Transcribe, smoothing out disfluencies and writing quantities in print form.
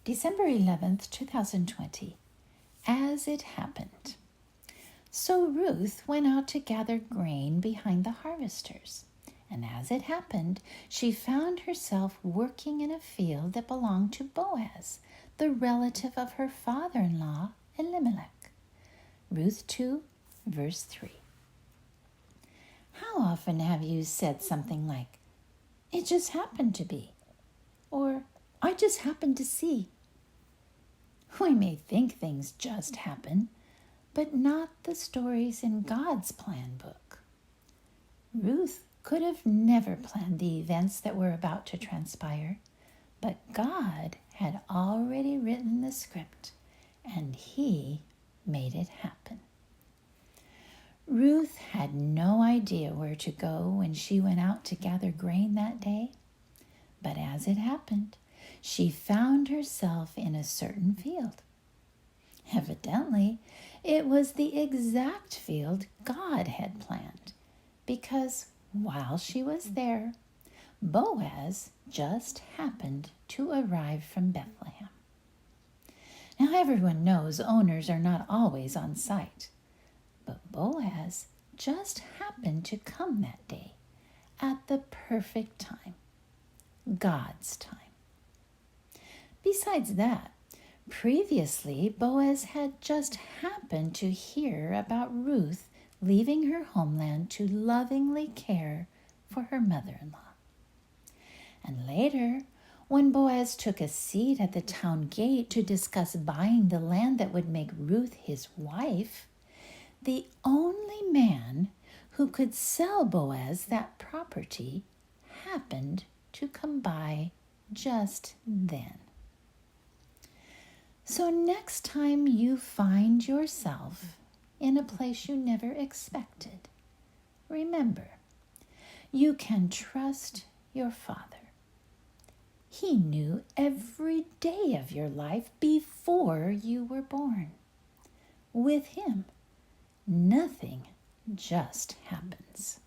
December 11th, 2020. As it happened. So Ruth went out to gather grain behind the harvesters. And as it happened, she found herself working in a field that belonged to Boaz, the relative of her father-in-law, Elimelech. Ruth 2, verse 3. How often have you said something like, "It just happened to be," or "I just happened to see"? We may think things just happen, but not the stories in God's plan book. Ruth could have never planned the events that were about to transpire, but God had already written the script, and He made it happen. Ruth had no idea where to go when she went out to gather grain that day, but as it happened, she found herself in a certain field. Evidently, it was the exact field God had planned, because while she was there, Boaz just happened to arrive from Bethlehem. Now, everyone knows owners are not always on site, but Boaz just happened to come that day at the perfect time, God's time. Besides that, previously Boaz had just happened to hear about Ruth leaving her homeland to lovingly care for her mother-in-law. And later, when Boaz took a seat at the town gate to discuss buying the land that would make Ruth his wife, the only man who could sell Boaz that property happened to come by just then. So next time you find yourself in a place you never expected, remember, you can trust your Father. He knew every day of your life before you were born. With Him, nothing just happens.